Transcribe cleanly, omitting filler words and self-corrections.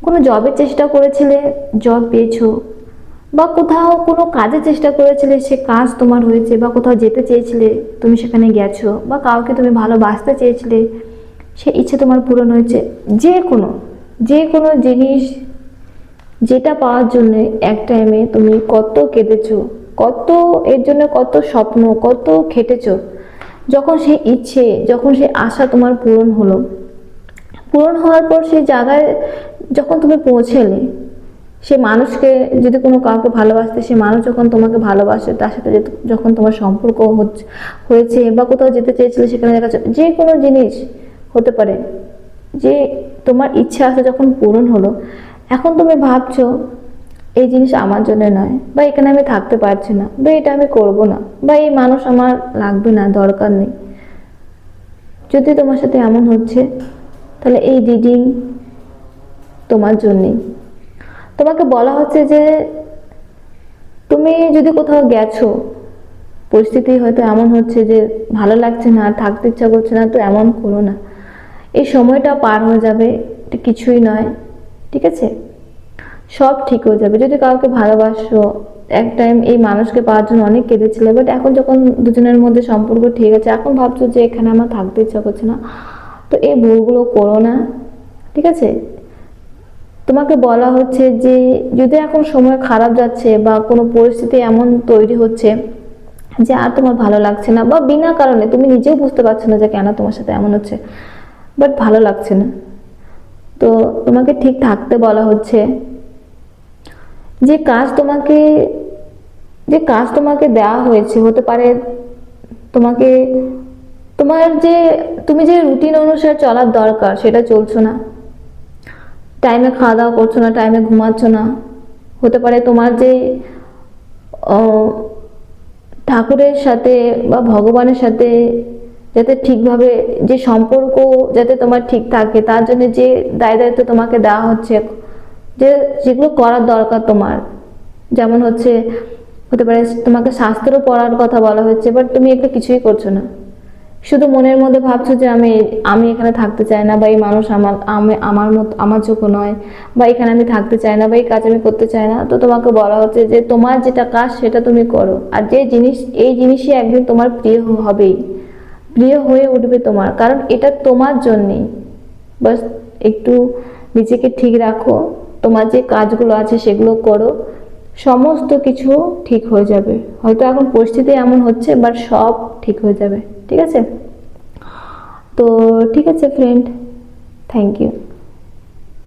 কোনো জবের চেষ্টা করেছিলে, জব পেয়েছো, বা কোথাও কোনো কাজের চেষ্টা করেছিলে, সে কাজ তোমার হয়েছে, বা কোথাও যেতে চেয়েছিলে তুমি সেখানে গেছো, বা কাউকে তুমি ভালোবাসতে চেয়েছিলে সে ইচ্ছে তোমার পূরণ হয়েছে। যে কোনো জিনিস যেটা পাওয়ার জন্য এক টাইমে তুমি কত কেঁদেছো, কত এর জন্য, কত স্বপ্ন, কত খেটেছো, যখন সেই ইচ্ছে, যখন সেই আশা তোমার পূরণ হলো, পূরণ হওয়ার পর সেই জায়গায় যখন তুমি পৌঁছেলে, সে মানুষকে, যদি কোনো কাউকে ভালোবাসতে, সে মানুষ যখন তোমাকে ভালোবাসে, তার সাথে যখন তোমার সম্পর্ক হয়েছে, বা কোথাও যেতে চেয়েছিলে সেখানে দেখা যাচ্ছে, যে কোনো জিনিস হতে পারে, যে তোমার ইচ্ছা আছে যখন পূরণ হলো, এখন তুমি ভাবছো এই জিনিস আমার জন্য নয়, বা এখানে আমি থাকতে পারছি না, বা এটা আমি করব না, বা এই মানুষ আমার লাগবে না, দরকার নেই। যদি তোমার সাথে এমন হচ্ছে, তাহলে এই রিডিং তোমার জন্যেই। তোমাকে বলা হচ্ছে যে তুমি যদি কোথাও গেছো, পরিস্থিতি হয়তো এমন হচ্ছে যে ভালো লাগছে না, আর থাকতে ইচ্ছা করছে না, তো এমন করো না, এই সময়টা পার হয়ে যাবে, এটা কিছুই নয়, ঠিক আছে? সব ঠিক হয়ে যাবে। যদি কাউকে ভালোবাসো, এক টাইম এই মানুষকে পাওয়ার জন্য অনেক কেঁদেছিলে, বাট এখন যখন দুজনের মধ্যে সম্পর্ক ঠিক আছে, এখন ভাবছো যে এখানে আমার থাকতে ইচ্ছা করছে না, তো এই ভুলগুলো করো না, ঠিক আছে? তোমাকে বলা হচ্ছে যে যদি এখন সময় খারাপ যাচ্ছে, বা কোনো পরিস্থিতি এমন তৈরি হচ্ছে যে আর তোমার ভালো লাগছে না, বা বিনা কারণে তুমি নিজেও বুঝতে পারছো না যে কেন তোমার সাথে এমন হচ্ছে, বাট ভালো লাগছে না, তো তোমাকে ঠিক থাকতে বলা হচ্ছে। যে কাজ তোমাকে যে কাজ তোমাকে দেওয়া হয়েছে, হতে পারে তোমাকে, তোমার যে, তুমি যে রুটিন অনুসারে চলার দরকার সেটা চলছো না, টাইমে খাওয়া দাওয়া করছো না, টাইমে ঘুমাচ্ছ না, হতে পারে তোমার যে ঠাকুরের সাথে বা ভগবানের সাথে যাতে ঠিকভাবে যে সম্পর্ক যাতে তোমার ঠিক থাকে, তার জন্য যে দায় দায়িত্ব তোমাকে দেওয়া হচ্ছে, যে যেগুলো করার দরকার তোমার, যেমন হচ্ছে, হতে পারে তোমাকে শাস্ত্রও পড়ার কথা বলা হচ্ছে, বাট তুমি এটা কিছুই করছো না, শুধু মনের মধ্যে ভাবছো যে আমি আমি এখানে থাকতে চাই না, বা এই মানুষ আমার মত আমার যোগ্য নয়, বা এখানে আমি থাকতে চাই না, বা এই কাজ আমি করতে চাই না। তো তোমাকে বলা হচ্ছে যে তোমার যেটা কাজ সেটা তুমি করো, আর যে জিনিস, এই জিনিসই একদিন তোমার প্রিয় হবেই, প্রিয় হয়ে উঠবে তোমার, কারণ এটা তোমার জন্যেই। বাস একটু নিজেকে ঠিক রাখো, তোমার যে কাজগুলো আছে সেগুলো করো, সমস্ত কিছু ঠিক হয়ে যাবে। হয়তো এখন পরিস্থিতি এমন হচ্ছে, বাট সব ঠিক হয়ে যাবে, ঠিক আছে? তো ঠিক আছে ফ্রেন্ড, থ্যাংক ইউ।